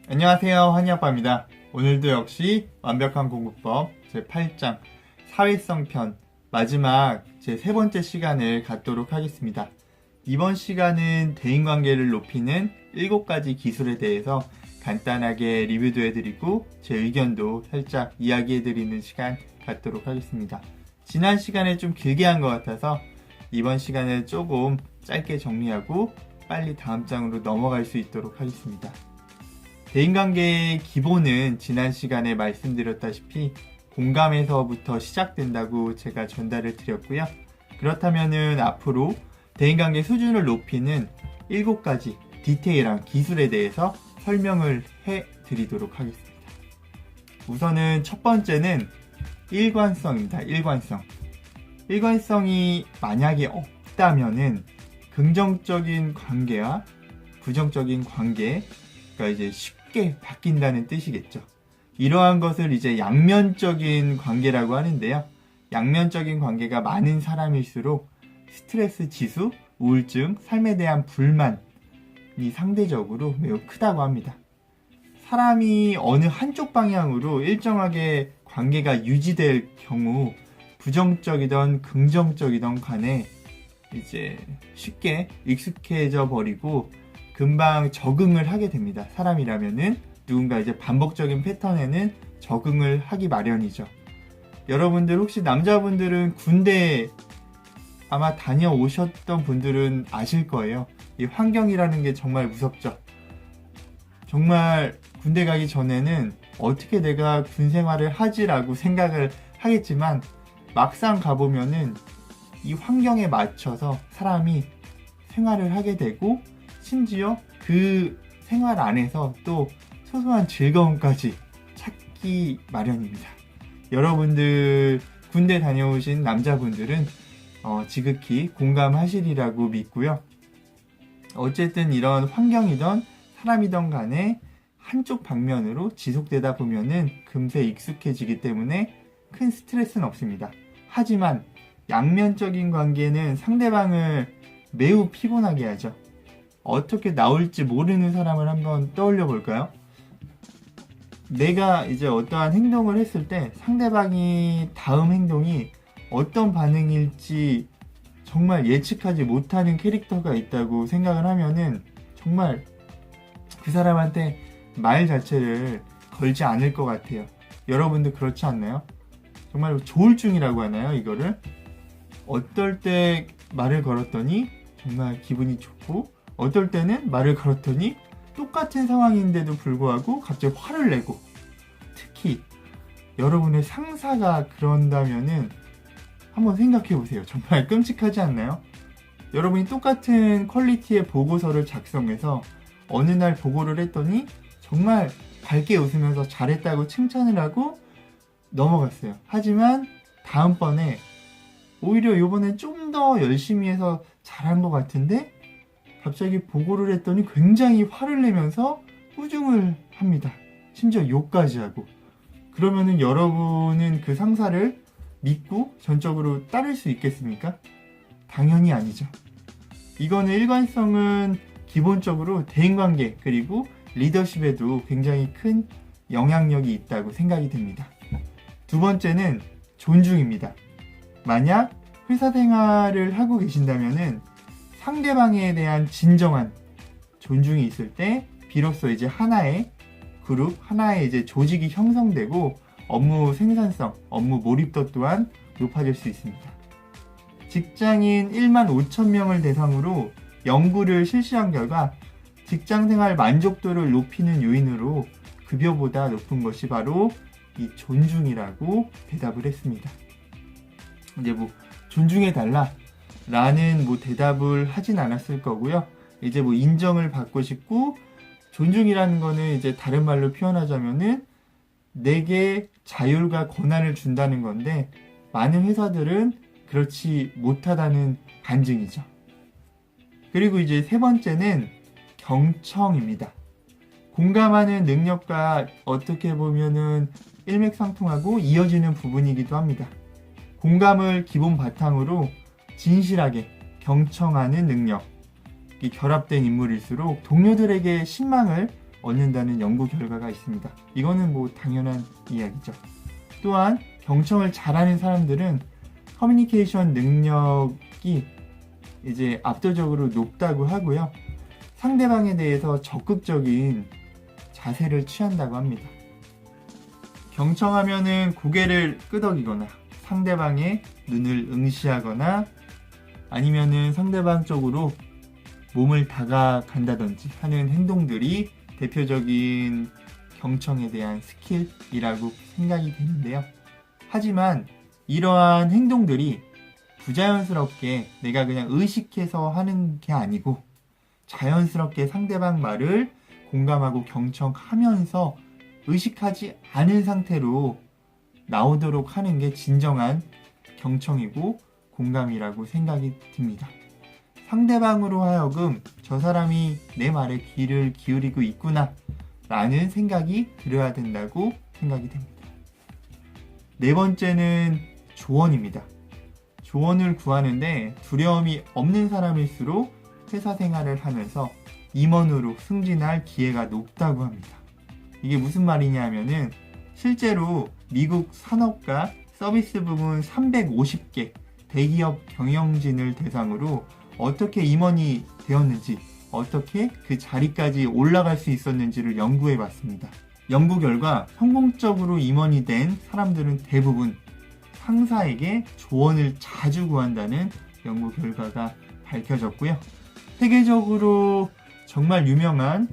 안녕하세요, 한이아빠입니다. 오늘도 역시 완벽한 공부법 제8장 사회성 편 마지막 제 세 번째 시간을 갖도록 하겠습니다. 이번 시간은 대인관계를 높이는 7가지 기술에 대해서 간단하게 리뷰도 해드리고 제 의견도 살짝 이야기해드리는 시간 갖도록 하겠습니다. 지난 시간에 좀 길게 한 것 같아서 이번 시간에 조금 짧게 정리하고 빨리 다음 장으로 넘어갈 수 있도록 하겠습니다. 대인관계의 기본은 지난 시간에 말씀드렸다시피 공감에서부터 시작된다고 제가 전달을 드렸고요. 그렇다면은 앞으로 대인관계 수준을 높이는 7가지 디테일한 기술에 대해서 설명을 해드리도록 하겠습니다. 우선은 첫 번째는 일관성입니다. 일관성이 만약에 없다면은 긍정적인 관계와 부정적인 관계가 이제 쉽게 바뀐다는 뜻이겠죠. 이러한 것을 이제 양면적인 관계라고 하는데요. 양면적인 관계가 많은 사람일수록 스트레스 지수, 우울증, 삶에 대한 불만이 상대적으로 매우 크다고 합니다. 사람이 어느 한쪽 방향으로 일정하게 관계가 유지될 경우 부정적이던 긍정적이던 간에 이제 쉽게 익숙해져 버리고 금방 적응을 하게 됩니다. 사람이라면은 누군가 이제 반복적인 패턴에는 적응을 하기 마련이죠. 여러분들 혹시 남자분들은 군대 아마 다녀오셨던 분들은 아실 거예요. 이 환경이라는 게 정말 무섭죠. 정말 군대 가기 전에는 어떻게 내가 군 생활을 하지라고 생각을 하겠지만 막상 가보면은 이 환경에 맞춰서 사람이 생활을 하게 되고 심지어 그 생활 안에서 또 소소한 즐거움까지 찾기 마련입니다. 여러분들 군대 다녀오신 남자분들은 지극히 공감하시리라고 믿고요. 어쨌든 이런 환경이던 사람이던 간에 한쪽 방면으로 지속되다 보면은 금세 익숙해지기 때문에 큰 스트레스는 없습니다. 하지만 양면적인 관계는 상대방을 매우 피곤하게 하죠. 어떻게 나올지 모르는 사람을 한번 떠올려 볼까요? 내가 이제 어떠한 행동을 했을 때 상대방이 다음 행동이 어떤 반응일지 정말 예측하지 못하는 캐릭터가 있다고 생각을 하면은 정말 그 사람한테 말 자체를 걸지 않을 것 같아요. 여러분도 그렇지 않나요? 정말 조울증이라고 하나요, 이거를? 어떨 때 말을 걸었더니 정말 기분이 좋고 어떨 때는 말을 걸었더니 똑같은 상황인데도 불구하고 갑자기 화를 내고, 특히 여러분의 상사가 그런다면은 한번 생각해 보세요. 정말 끔찍하지 않나요? 여러분이 똑같은 퀄리티의 보고서를 작성해서 어느 날 보고를 했더니 정말 밝게 웃으면서 잘했다고 칭찬을 하고 넘어갔어요. 하지만 다음번에 오히려 이번에 좀 더 열심히 해서 잘한 것 같은데 갑자기 보고를 했더니 굉장히 화를 내면서 꾸중을 합니다. 심지어 욕까지 하고. 그러면은 여러분은 그 상사를 믿고 전적으로 따를 수 있겠습니까? 당연히 아니죠. 이거는 일관성은 기본적으로 대인관계 그리고 리더십에도 굉장히 큰 영향력이 있다고 생각이 듭니다. 두 번째는 존중입니다. 만약 회사 생활을 하고 계신다면은 상대방에 대한 진정한 존중이 있을 때 비로소 이제 하나의 그룹, 하나의 이제 조직이 형성되고 업무 생산성, 업무 몰입도 또한 높아질 수 있습니다. 직장인 1만 5천 명을 대상으로 연구를 실시한 결과 직장생활 만족도를 높이는 요인으로 급여보다 높은 것이 바로 이 존중이라고 대답을 했습니다. 이제 존중해달라 라는 대답을 하진 않았을 거고요. 이제 인정을 받고 싶고, 존중이라는 거는 이제 다른 말로 표현하자면은 내게 자율과 권한을 준다는 건데 많은 회사들은 그렇지 못하다는 반증이죠. 그리고 이제 세 번째는 경청입니다. 공감하는 능력과 어떻게 보면은 일맥상통하고 이어지는 부분이기도 합니다. 공감을 기본 바탕으로 진실하게 경청하는 능력이 결합된 인물일수록 동료들에게 신망을 얻는다는 연구 결과가 있습니다. 이거는 뭐 당연한 이야기죠. 또한 경청을 잘하는 사람들은 커뮤니케이션 능력이 이제 압도적으로 높다고 하고요. 상대방에 대해서 적극적인 자세를 취한다고 합니다. 경청하면은 고개를 끄덕이거나 상대방의 눈을 응시하거나 아니면은 상대방 쪽으로 몸을 다가간다든지 하는 행동들이 대표적인 경청에 대한 스킬이라고 생각이 되는데요. 하지만 이러한 행동들이 부자연스럽게 내가 그냥 의식해서 하는 게 아니고 자연스럽게 상대방 말을 공감하고 경청하면서 의식하지 않은 상태로 나오도록 하는 게 진정한 경청이고 공감이라고 생각이 듭니다. 상대방으로 하여금 저 사람이 내 말에 귀를 기울이고 있구나 라는 생각이 들어야 된다고 생각이 됩니다. 네 번째는 조언입니다. 조언을 구하는데 두려움이 없는 사람일수록 회사 생활을 하면서 임원으로 승진할 기회가 높다고 합니다. 이게 무슨 말이냐 하면은 실제로 미국 산업과 서비스 부문 350개 대기업 경영진을 대상으로 어떻게 임원이 되었는지, 어떻게 그 자리까지 올라갈 수 있었는지를 연구해 봤습니다. 연구 결과 성공적으로 임원이 된 사람들은 대부분 상사에게 조언을 자주 구한다는 연구 결과가 밝혀졌고요. 세계적으로 정말 유명한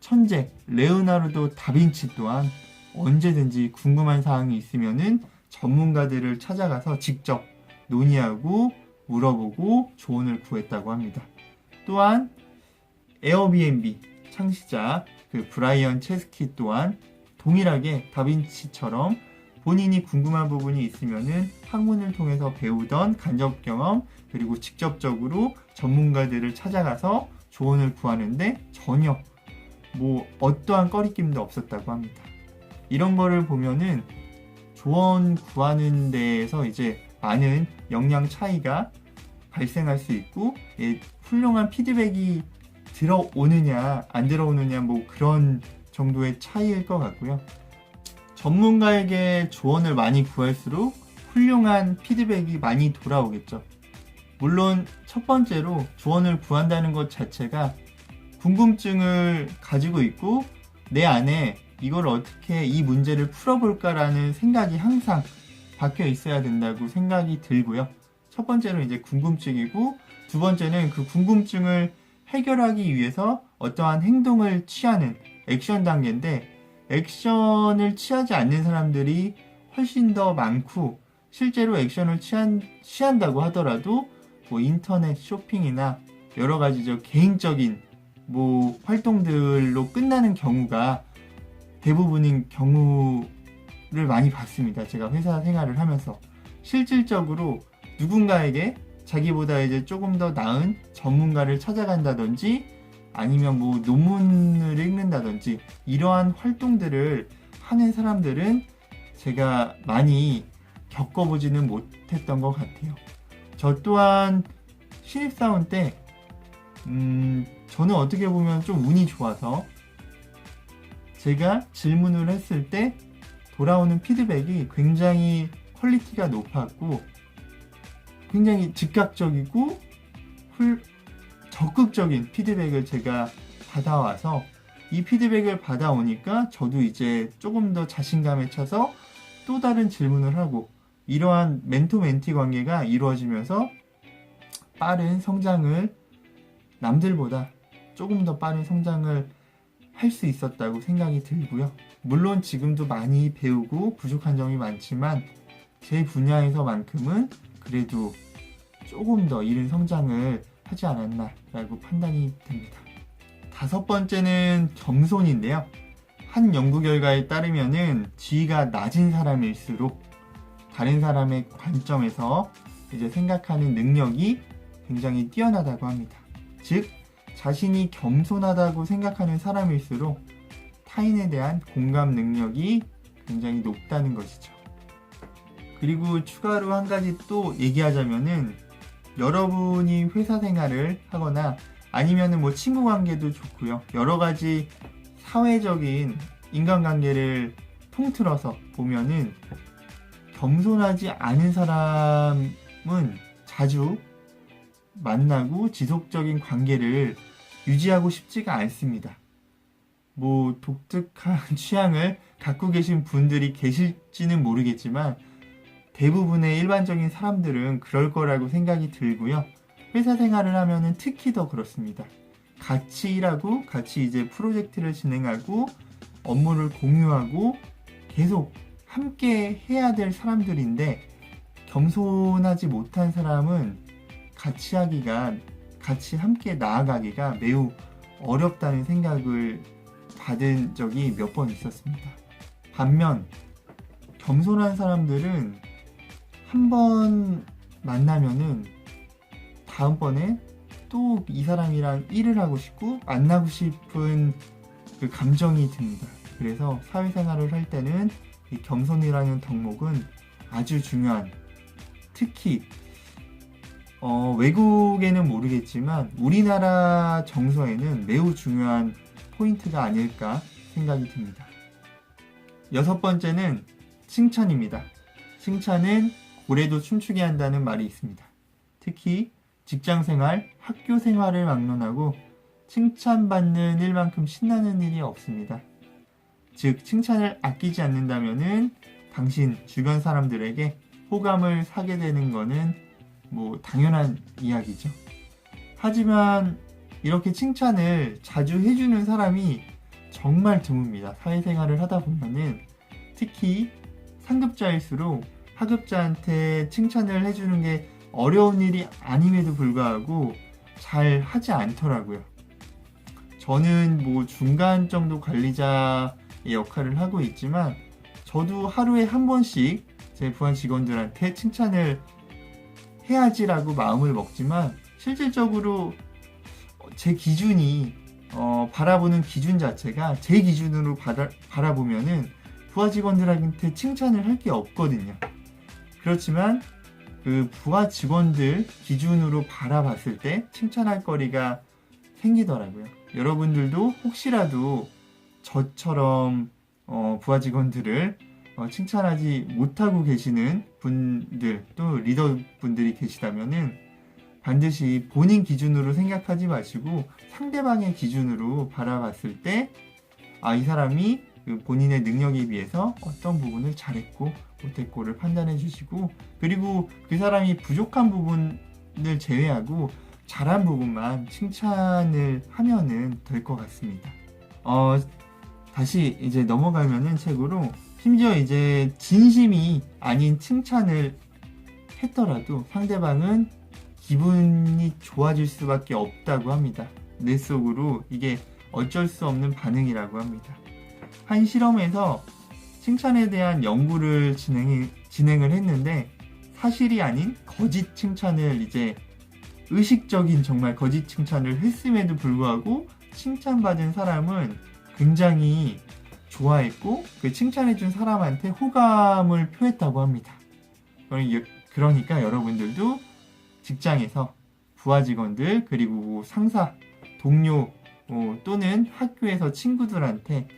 천재 레오나르도 다빈치 또한 언제든지 궁금한 사항이 있으면은 전문가들을 찾아가서 직접 논의하고 물어보고 조언을 구했다고 합니다. 또한 에어비앤비 창시자 브라이언 체스키 또한 동일하게 다빈치처럼 본인이 궁금한 부분이 있으면은 학문을 통해서 배우던 간접 경험 그리고 직접적으로 전문가들을 찾아가서 조언을 구하는데 전혀 어떠한 꺼리낌도 없었다고 합니다. 이런 거를 보면은 조언 구하는 데에서 이제 많은 역량 차이가 발생할 수 있고 훌륭한 피드백이 들어오느냐 안 들어오느냐 그런 정도의 차이일 것 같고요. 전문가에게 조언을 많이 구할수록 훌륭한 피드백이 많이 돌아오겠죠. 물론 첫 번째로 조언을 구한다는 것 자체가 궁금증을 가지고 있고 내 안에 이걸 어떻게 이 문제를 풀어볼까라는 생각이 항상 박혀 있어야 된다고 생각이 들고요. 첫 번째로 이제 궁금증이고 두 번째는 그 궁금증을 해결하기 위해서 어떠한 행동을 취하는 액션 단계인데 액션을 취하지 않는 사람들이 훨씬 더 많고 실제로 액션을 취한다고 하더라도 인터넷 쇼핑이나 여러 가지 개인적인 활동들로 끝나는 경우가 대부분인 경우를 많이 봤습니다. 제가 회사 생활을 하면서 실질적으로 누군가에게 자기보다 이제 조금 더 나은 전문가를 찾아간다든지 아니면 논문을 읽는다든지 이러한 활동들을 하는 사람들은 제가 많이 겪어보지는 못했던 것 같아요. 저 또한 신입사원 때 저는 어떻게 보면 좀 운이 좋아서 제가 질문을 했을 때 돌아오는 피드백이 굉장히 퀄리티가 높았고 굉장히 즉각적이고 적극적인 피드백을 제가 받아와서 이 피드백을 받아오니까 저도 이제 조금 더 자신감에 차서 또 다른 질문을 하고 이러한 멘토-멘티 관계가 이루어지면서 빠른 성장을 남들보다 조금 더 빠른 성장을 할 수 있었다고 생각이 들고요. 물론 지금도 많이 배우고 부족한 점이 많지만 제 분야에서만큼은 그래도 조금 더 이른 성장을 하지 않았나라고 판단이 됩니다. 다섯 번째는 겸손인데요. 한 연구 결과에 따르면은 지위가 낮은 사람일수록 다른 사람의 관점에서 이제 생각하는 능력이 굉장히 뛰어나다고 합니다. 즉, 자신이 겸손하다고 생각하는 사람일수록 타인에 대한 공감 능력이 굉장히 높다는 것이죠. 그리고 추가로 한 가지 또 얘기하자면은 여러분이 회사 생활을 하거나 아니면은 친구 관계도 좋고요. 여러 가지 사회적인 인간관계를 통틀어서 보면은 겸손하지 않은 사람은 자주 만나고 지속적인 관계를 유지하고 싶지가 않습니다. 뭐 독특한 취향을 갖고 계신 분들이 계실지는 모르겠지만 대부분의 일반적인 사람들은 그럴 거라고 생각이 들고요. 회사 생활을 하면은 특히 더 그렇습니다. 같이 일하고 같이 이제 프로젝트를 진행하고 업무를 공유하고 계속 함께 해야 될 사람들인데 겸손하지 못한 사람은 같이 함께 나아가기가 매우 어렵다는 생각을 받은 적이 몇 번 있었습니다. 반면 겸손한 사람들은 한 번 만나면은 다음번에 또 이 사람이랑 일을 하고 싶고 만나고 싶은 그 감정이 듭니다. 그래서 사회생활을 할 때는 이 겸손이라는 덕목은 아주 중요한, 특히 외국에는 모르겠지만 우리나라 정서에는 매우 중요한 포인트가 아닐까 생각이 듭니다. 6번째는 칭찬입니다. 칭찬은 고래도 춤추게 한다는 말이 있습니다. 특히 직장생활, 학교생활을 막론하고 칭찬받는 일만큼 신나는 일이 없습니다. 즉 칭찬을 아끼지 않는다면은 당신 주변 사람들에게 호감을 사게 되는 거는 뭐 당연한 이야기죠. 하지만 이렇게 칭찬을 자주 해주는 사람이 정말 드뭅니다. 사회생활을 하다 보면은 특히 상급자일수록 하급자한테 칭찬을 해주는 게 어려운 일이 아님에도 불구하고 잘 하지 않더라고요. 저는 뭐 중간 정도 관리자의 역할을 하고 있지만 저도 하루에 한 번씩 제 부하 직원들한테 칭찬을 해야지라고 마음을 먹지만 실질적으로 제 기준이 바라보는 기준 자체가 제 기준으로 바라보면은 부하 직원들한테 칭찬을 할 게 없거든요. 그렇지만 그 부하 직원들 기준으로 바라봤을 때 칭찬할 거리가 생기더라고요. 여러분들도 혹시라도 저처럼 부하 직원들을 칭찬하지 못하고 계시는 분들 또 리더분들이 계시다면은 반드시 본인 기준으로 생각하지 마시고 상대방의 기준으로 바라봤을 때 이 사람이 본인의 능력에 비해서 어떤 부분을 잘했고 못했고를 판단해 주시고 그리고 그 사람이 부족한 부분을 제외하고 잘한 부분만 칭찬을 하면은 될 것 같습니다. 다시 이제 넘어가면은 책으로 심지어 이제 진심이 아닌 칭찬을 했더라도 상대방은 기분이 좋아질 수밖에 없다고 합니다. 뇌 속으로 이게 어쩔 수 없는 반응이라고 합니다. 한 실험에서 칭찬에 대한 연구를 진행을 했는데 사실이 아닌 거짓 칭찬을 이제 의식적인 정말 거짓 칭찬을 했음에도 불구하고 칭찬받은 사람은 굉장히 좋아했고 그 칭찬해준 사람한테 호감을 표했다고 합니다. 그러니까 여러분들도 직장에서 부하 직원들 그리고 상사, 동료 또는 학교에서 친구들한테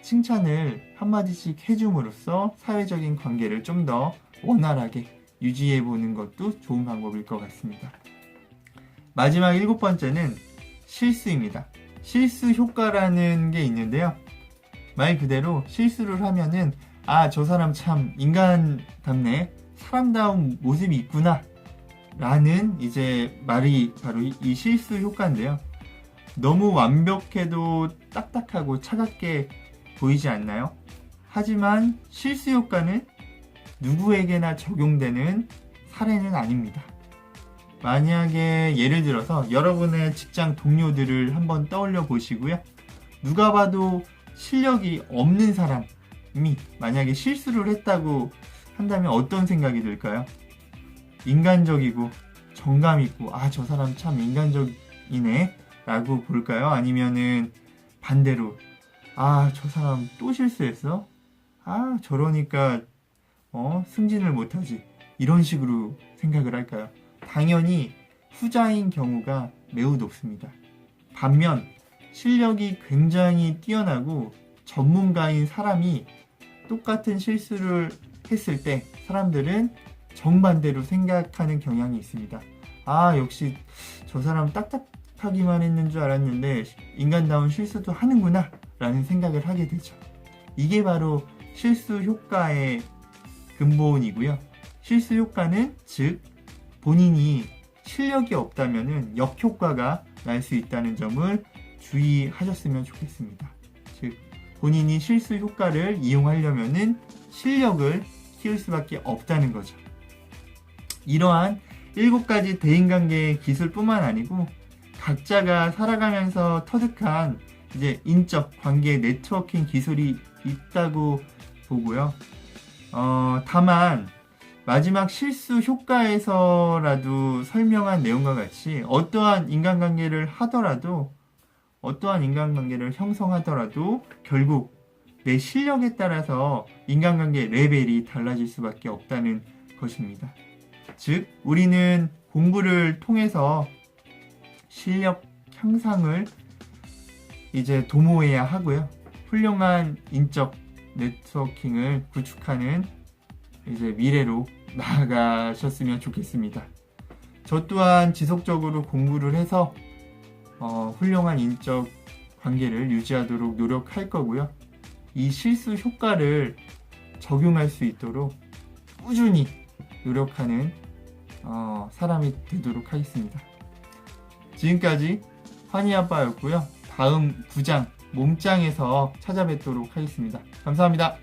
칭찬을 한마디씩 해줌으로써 사회적인 관계를 좀 더 원활하게 유지해보는 것도 좋은 방법일 것 같습니다. 마지막 7번째는 실수입니다. 실수 효과라는 게 있는데요. 말 그대로 실수를 하면은 저 사람 참 인간답네, 사람다운 모습이 있구나 라는 이제 말이 바로 이 실수 효과인데요. 너무 완벽해도 딱딱하고 차갑게 보이지 않나요? 하지만 실수 효과는 누구에게나 적용되는 사례는 아닙니다. 만약에 예를 들어서 여러분의 직장 동료들을 한번 떠올려 보시고요. 누가 봐도 실력이 없는 사람이 만약에 실수를 했다고 한다면 어떤 생각이 들까요? 인간적이고 정감 있고 저 사람 참 인간적이네 라고 볼까요? 아니면은 반대로 저 사람 또 실수했어? 저러니까 승진을 못하지, 이런 식으로 생각을 할까요? 당연히 후자인 경우가 매우 높습니다. 반면 실력이 굉장히 뛰어나고 전문가인 사람이 똑같은 실수를 했을 때 사람들은 정반대로 생각하는 경향이 있습니다. 아, 역시 저 사람 딱딱하기만 했는 줄 알았는데 인간다운 실수도 하는구나 라는 생각을 하게 되죠. 이게 바로 실수 효과의 근본이고요. 실수 효과는 즉 본인이 실력이 없다면 역효과가 날 수 있다는 점을 주의하셨으면 좋겠습니다. 즉 본인이 실수 효과를 이용하려면 실력을 키울 수밖에 없다는 거죠. 이러한 7가지 대인관계 기술뿐만 아니고 각자가 살아가면서 터득한 이제 인적 관계 네트워킹 기술이 있다고 보고요. 다만 마지막 실수 효과에서라도 설명한 내용과 같이 어떠한 인간관계를 형성하더라도 결국 내 실력에 따라서 인간관계 레벨이 달라질 수밖에 없다는 것입니다. 즉, 우리는 공부를 통해서 실력 향상을 이제 도모해야 하고요. 훌륭한 인적 네트워킹을 구축하는 이제 미래로 나아가셨으면 좋겠습니다. 저 또한 지속적으로 공부를 해서 훌륭한 인적 관계를 유지하도록 노력할 거고요. 이 실수 효과를 적용할 수 있도록 꾸준히 노력하는 사람이 되도록 하겠습니다. 지금까지 환희아빠였고요. 다음 9장 몸짱에서 찾아뵙도록 하겠습니다. 감사합니다.